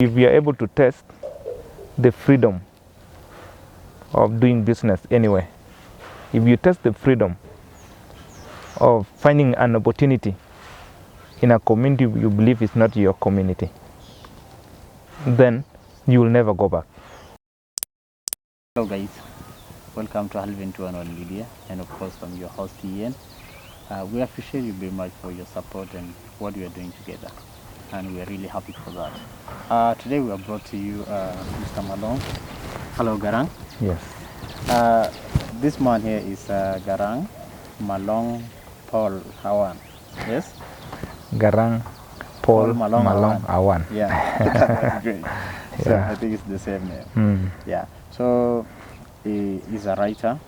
If we are able to test the freedom of doing business anywhere, if you test the freedom of finding an opportunity in a community you believe is not your community, then you will never go back. Hello guys, welcome to Halvin 211 Media, and of course I'm your host Ian. We appreciate you very much for your support and what we are doing together, and we are really happy for that. Today we are brought to you Mr. Malong. Hello Garang. Yes. This man here is Garang Malong Paul Awan. Yes? Garang Paul Malong Awan. Yeah, that's great. So Yeah. I think it's the same name. Yeah. So he is a writer.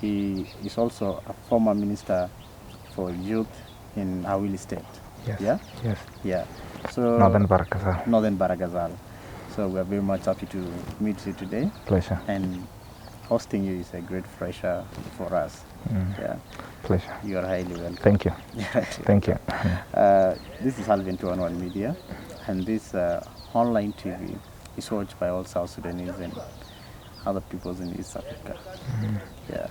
He is also a former minister for youth in Awili State. Yes. Yeah? Yes. Yeah. So Northern Barakazal. Northern Baragazal. So we are very much happy to meet you today. Pleasure. And hosting you is a great pleasure for us. Yeah. Pleasure. You are highly welcome. Thank you. Thank you. This is Halvin 211 Media, and this online TV is watched by all South Sudanese and other peoples in East Africa. Yeah.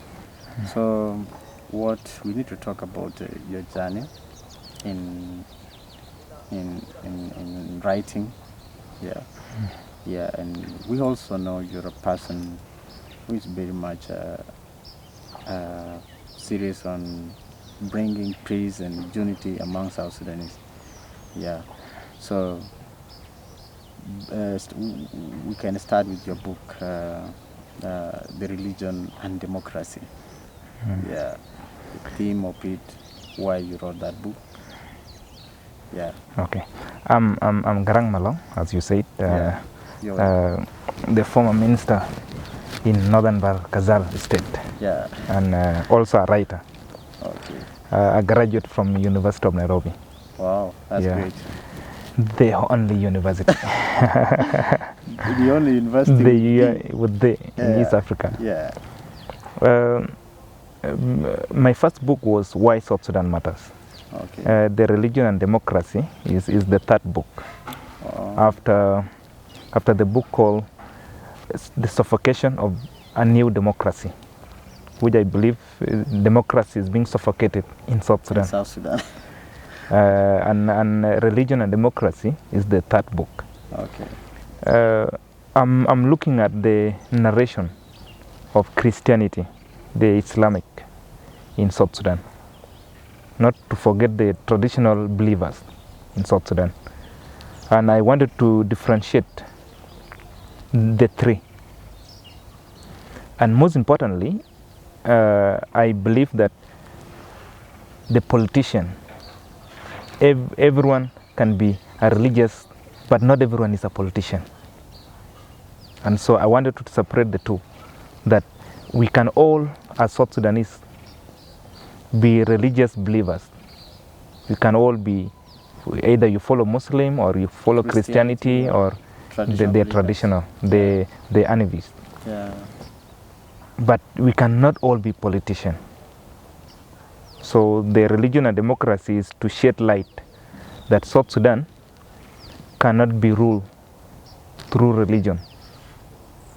So, what we need to talk about your journey in writing. Yeah. Yeah, and we also know you're a person who is very much serious on bringing peace and unity among South Sudanese. Yeah. So we can start with your book, The Religion and Democracy. Yeah. The theme of it, why you wrote that book. Yeah. Okay. I'm Garang Malong, as you said. The former minister in Northern Barakazal State. Yeah. And also a writer. Okay. A graduate from University of Nairobi. Wow, that's great. The only university. The only university in East Africa. Yeah. My first book was Why South Sudan Matters. Okay. The Religion and Democracy is the third book. After the book called The Suffocation of a New Democracy, which I believe democracy is being suffocated in South Sudan. In South Sudan. And Religion and Democracy is the third book. Okay. I'm looking at the narration of Christianity, the Islamic, in South Sudan. Not to forget the traditional believers in South Sudan. And I wanted to differentiate the three. And most importantly, I believe that the politician, everyone can be a religious, but not everyone is a politician. And so I wanted to separate the two, that we can all, as South Sudanese, be religious believers. We can all be, either you follow Muslim or you follow Christianity or the traditional, the animist. Yeah. But we cannot all be politicians. So the Religion and Democracy is to shed light that South Sudan cannot be ruled through religion.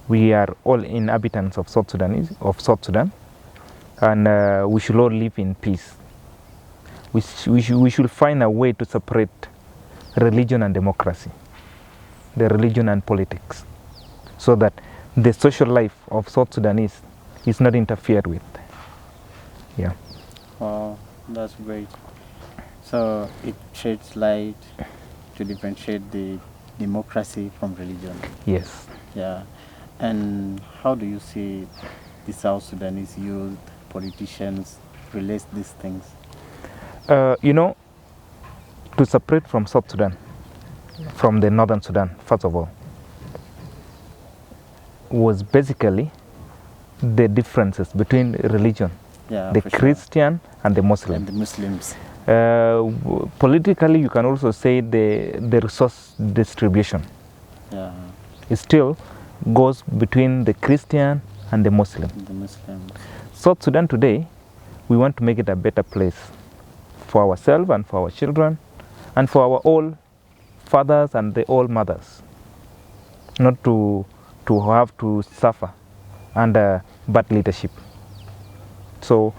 We are all inhabitants of South Sudan, and we should all live in peace. We should find a way to separate religion and democracy, the religion and politics, so that the social life of South Sudanese is not interfered with. Yeah. Oh, that's great. So it sheds light to differentiate the democracy from religion. Yes. Yeah. And how do you see the South Sudanese youth, politicians relate these things? To separate from South Sudan, from the Northern Sudan, first of all, was basically the differences between religion, the Christian and the Muslim. And the Muslims. Politically, you can also say the resource distribution. Yeah. It still goes between the Christian and the Muslim. The Muslims. South Sudan today, we want to make it a better place for ourselves and for our children and for our all fathers and the old mothers, not to have to suffer under bad leadership. So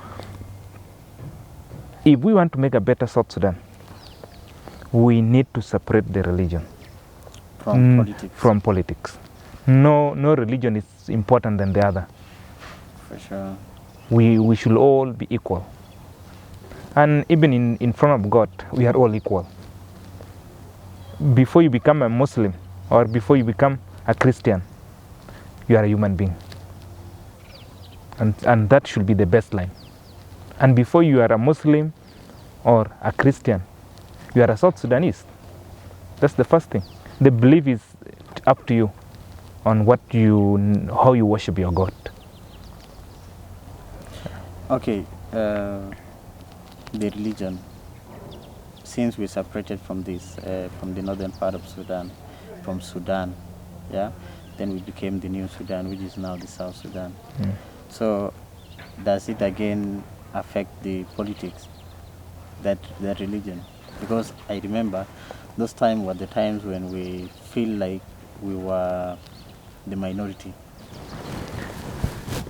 if we want to make a better South Sudan, we need to separate the religion from politics. No religion is important than the other. For sure. We should all be equal. And even in front of God, we are all equal. Before you become a Muslim or before you become a Christian, you are a human being. And that should be the baseline. And before you are a Muslim or a Christian, you are a South Sudanese. That's the first thing. The belief is up to you on how you worship your God. Okay, the religion. Since we separated from this, from the northern part of Sudan, from Sudan, yeah, then we became the new Sudan, which is now the South Sudan. So, does it again affect the politics, that religion? Because I remember those times were the times when we feel like we were the minority.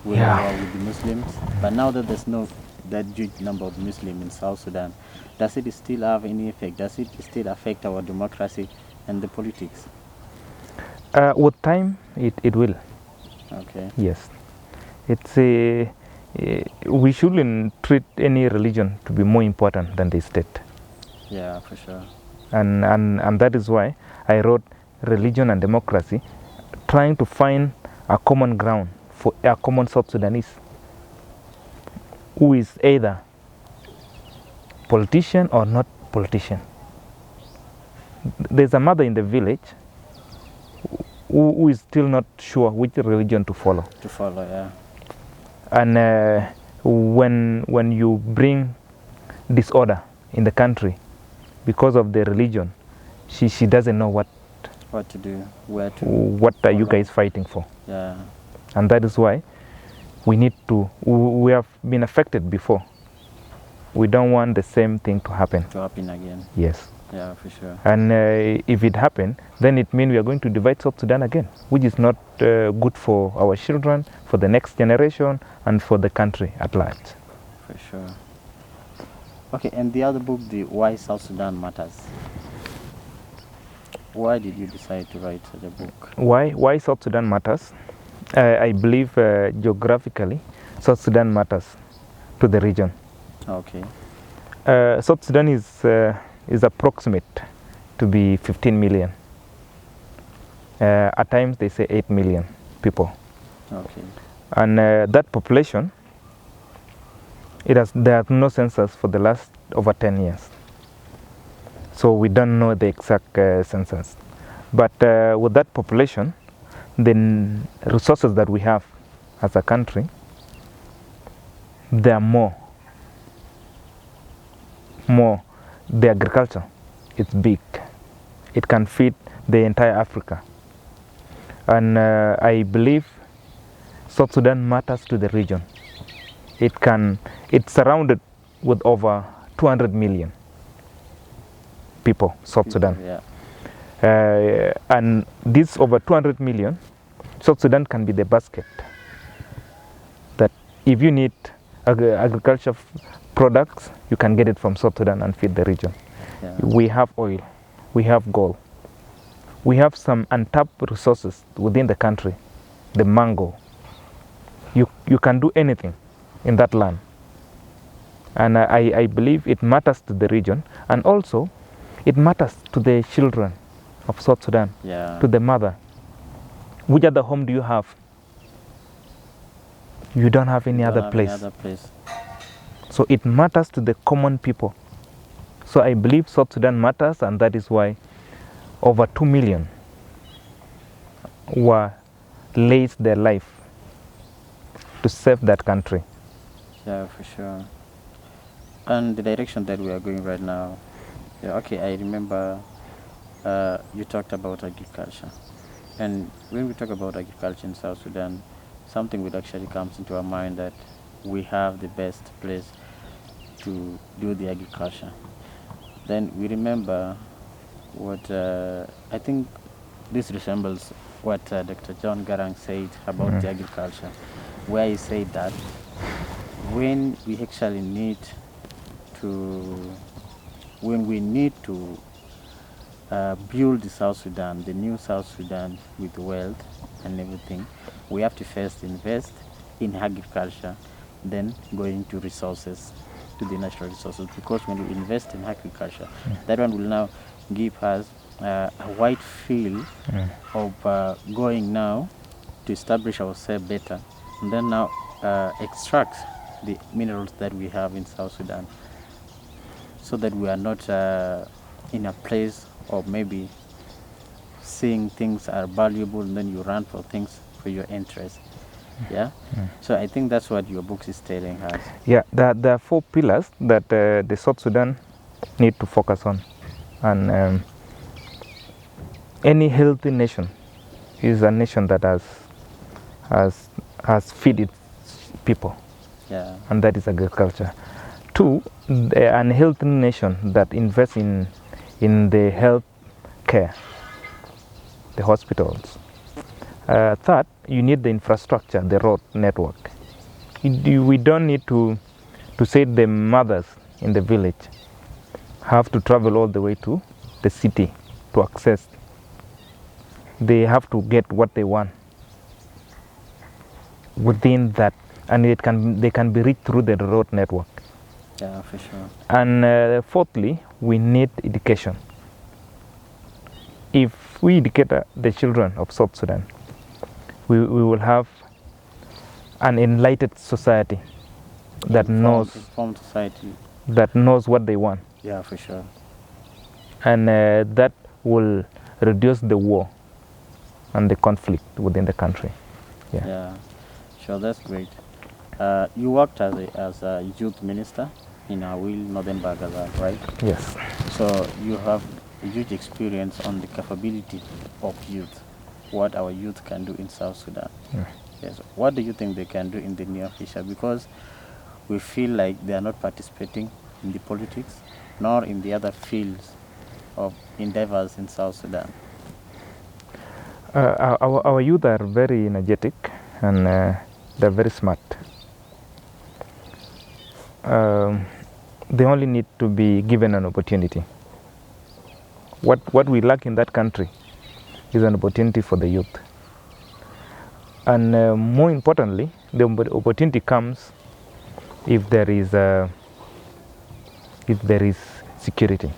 We were with the Muslims, but now that there's no that huge number of Muslims in South Sudan, does it still have any effect? Does it still affect our democracy and the politics? With time, it will. Okay. Yes. It's we shouldn't treat any religion to be more important than the state. Yeah, for sure. And that is why I wrote Religion and Democracy, trying to find a common ground for a common South Sudanese who is either politician or not politician. There's a mother in the village who is still not sure which religion to follow. To follow, yeah. And when you bring disorder in the country because of the religion, she doesn't know what to do, where to. What are you guys fighting for? Yeah. And that is why we need to. We have been affected before. We don't want the same thing to happen. To happen again. Yes. Yeah, for sure. And if it happens, then it means we are going to divide South Sudan again, which is not good for our children, for the next generation, and for the country at large. For sure. Okay, and the other book, the Why South Sudan Matters. Why did you decide to write such a book? Why South Sudan matters? I believe geographically, South Sudan matters to the region. Okay. South Sudan is approximate to be 15 million. At times they say 8 million people. Okay. And that population, there are no census for the last over 10 years. So we don't know the exact census. But with that population, the resources that we have as a country, there are more. The agriculture, it's big. It can feed the entire Africa. And I believe South Sudan matters to the region. It's surrounded with over 200 million people, South Sudan. Yeah. And this over 200 million, South Sudan can be the basket. That if you need agriculture products, you can get it from South Sudan and feed the region. Yeah. We have oil, we have gold, we have some untapped resources within the country. The mango, you can do anything in that land. And I believe it matters to the region, and also it matters to the children of South Sudan, Yeah. to the mother. Which other home do you have? You don't have any other place. Any other place. So it matters to the common people. So I believe South Sudan matters, and that is why over 2 million were laid their life to save that country. Yeah, for sure. And the direction that we are going right now, yeah, okay, I remember you talked about agriculture. And when we talk about agriculture in South Sudan, something that actually comes into our mind that we have the best place to do the agriculture. Then we remember what I think this resembles what Dr. John Garang said about the agriculture, where he said that when we actually need to, when we need to build the South Sudan, the new South Sudan with wealth and everything, we have to first invest in agriculture, then go into resources, to the natural resources. Because when we invest in agriculture, that one will now give us a wide field of going now to establish ourselves better, and then now extract the minerals that we have in South Sudan, so that we are not in a place of maybe seeing things are valuable and then you run for things for your interest. Yeah. So I think that's what your book is telling us. Yeah, there are 4 pillars that the South Sudan need to focus on, and any healthy nation is a nation that has fed its people. Yeah. And that is agriculture. 2, an unhealthy nation that invests in the health care, the hospitals. 3rd, you need the infrastructure, the road network. We don't need to say the mothers in the village have to travel all the way to the city to access. They have to get what they want within that, and they can be reached through the road network. Yeah, for sure. And 4thly, we need education. If we educate the children of South Sudan, we will have an enlightened society that informed society. That knows what they want. Yeah, for sure. And that will reduce the war and the conflict within the country. Yeah. Yeah, sure, that's great. You worked as a youth minister in Awil, Northern Baghdad, right? Yes. So you have a huge experience on the capability of youth, what our youth can do in South Sudan. Yes. What do you think they can do in the near future? Because we feel like they are not participating in the politics, nor in the other fields of endeavors in South Sudan. Our youth are very energetic, and they're very smart. They only need to be given an opportunity. What we lack in that country is an opportunity for the youth. And more importantly, the opportunity comes if there is security.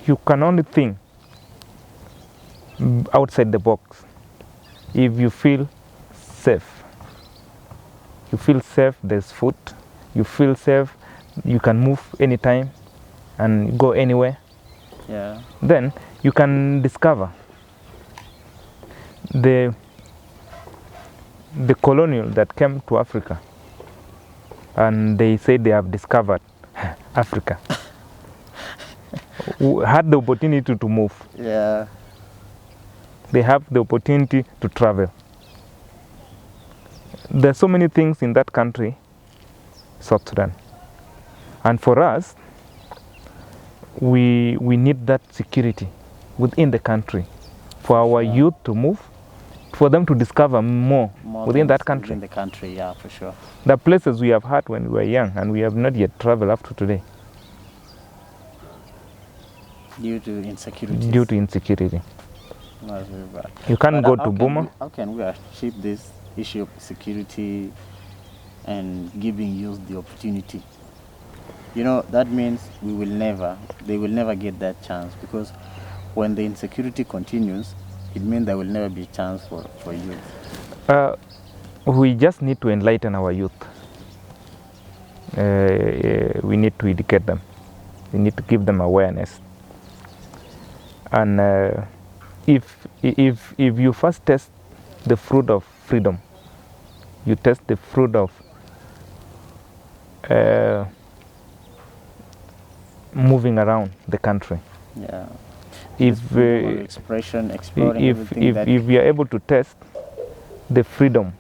You can only think outside the box if you feel safe. You feel safe, there's food. You feel safe, you can move anytime and go anywhere. Yeah. Then you can discover the colonial that came to Africa, and they say they have discovered Africa. Who had the opportunity to move. Yeah. They have the opportunity to travel. There are so many things in that country, South Sudan. And for us, we need that security within the country for our youth to move, for them to discover more within that country. Within the country, yeah, for sure. The places we have had when we were young and we have not yet traveled up to today. Due to insecurity. Due to insecurity. That's very bad. You can't go to Boma. How can we achieve this issue of security and giving youth the opportunity? You know, that means they will never get that chance, because when the insecurity continues, it means there will never be a chance for youth. We just need to enlighten our youth. We need to educate them. We need to give them awareness. And if you first test the fruit of freedom, you test the fruit of moving around the country. Yeah. If expression, exploring everything if we are able to test the freedom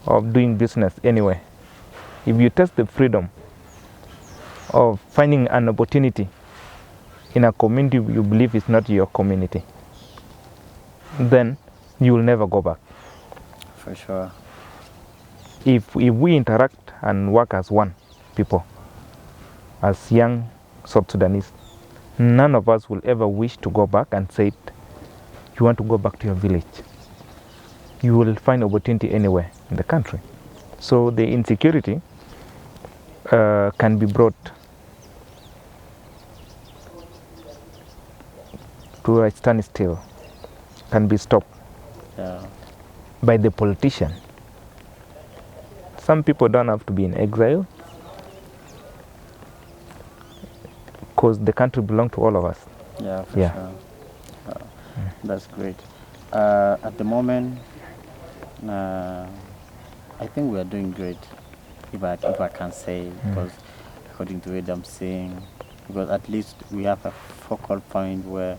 of doing business anywhere, if you test the freedom of finding an opportunity in a community you believe is not your community, then you will never go back. For sure. If we interact and work as one people, as young South Sudanese, none of us will ever wish to go back and say, you want to go back to your village. You will find opportunity anywhere in the country. So the insecurity can be brought to a standstill, can be stopped by the politician. Some people don't have to be in exile because the country belongs to all of us. Yeah, for sure. That's great. At the moment, I think we are doing great, if I can say, because according to what I'm saying, because at least we have a focal point where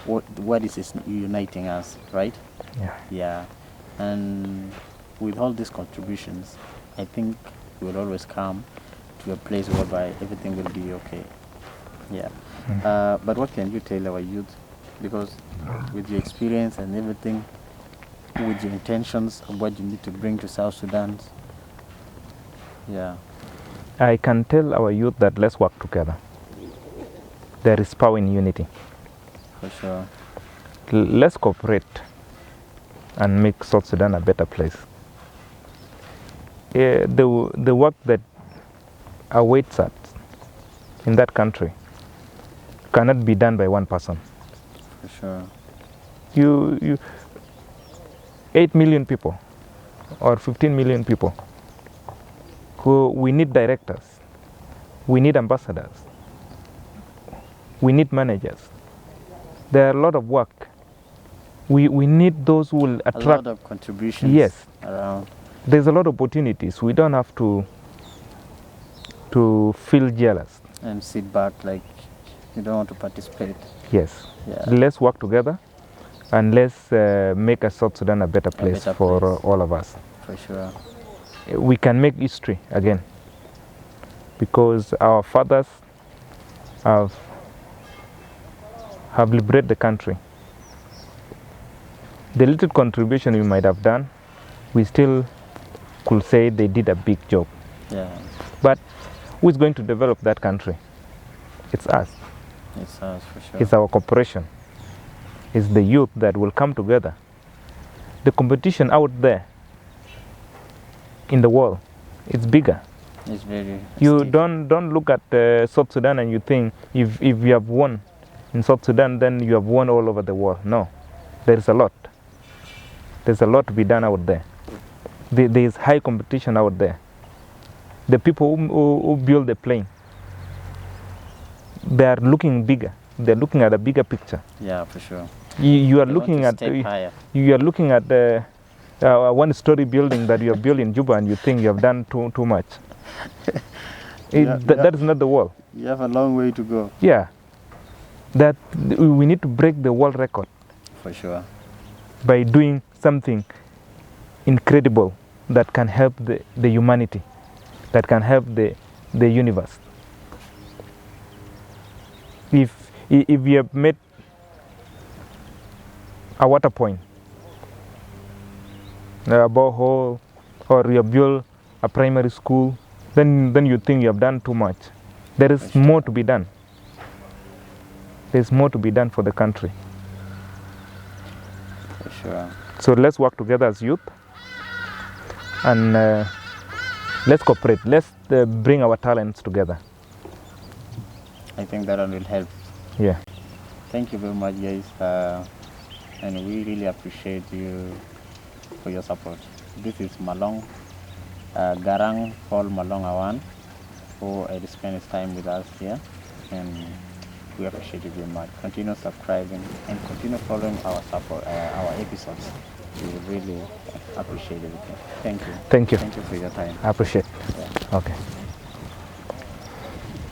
what is uniting us, right? Yeah. Yeah. And with all these contributions, I think we will always come to a place whereby everything will be okay. Yeah. But what can you tell our youth? Because with your experience and everything, with your intentions of what you need to bring to South Sudan, yeah. I can tell our youth that let's work together. There is power in unity. For sure. Let's cooperate and make South Sudan a better place. The work that awaits us in that country cannot be done by one person. For sure. You 8 million people or 15 million people who we need directors, we need ambassadors, we need managers. There are a lot of work. We need those who will attract. A lot of contributions. Yes. Around. There's a lot of opportunities. We don't have to feel jealous. And sit back like you don't want to participate. Yes. Yeah. Let's work together and let's make South Sudan a better place for all of us. For sure. We can make history again because our fathers have liberated the country. The little contribution we might have done, we still could say they did a big job. Yeah. But who is going to develop that country? It's us. It's us, for sure. It's our cooperation. It's the youth that will come together. The competition out there in the world, it's bigger. It's very You steep. don't look at South Sudan and you think if you have won in South Sudan, then you have won all over the world. No, there is a lot. There's a lot to be done out there. There is high competition out there. The people who build the plane, they are looking bigger. They're looking at a bigger picture. Yeah, for sure. You are They looking want at to step higher. you are looking at one-story building that you have built in Juba, and you think you have done too much. That is not the world. You have a long way to go. Yeah, that we need to break the world record For sure. by doing something incredible that can help the humanity, that can help the universe. If we have made a water point, a borehole, or you have built a primary school, then you think you have done too much. There is more to be done. There's more to be done for the country. For sure. So let's work together as youth and let's cooperate. Let's bring our talents together. I think that will help. Yeah. Thank you very much, guys. And we really appreciate you for your support. This is Malong, Garang Paul Malong Awan, who spent his time with us here. And we appreciate you very much. Continue subscribing and continue following our support, our episodes. We would really appreciate everything. Thank you. Thank you. Thank you for your time. I appreciate. Yeah. Okay.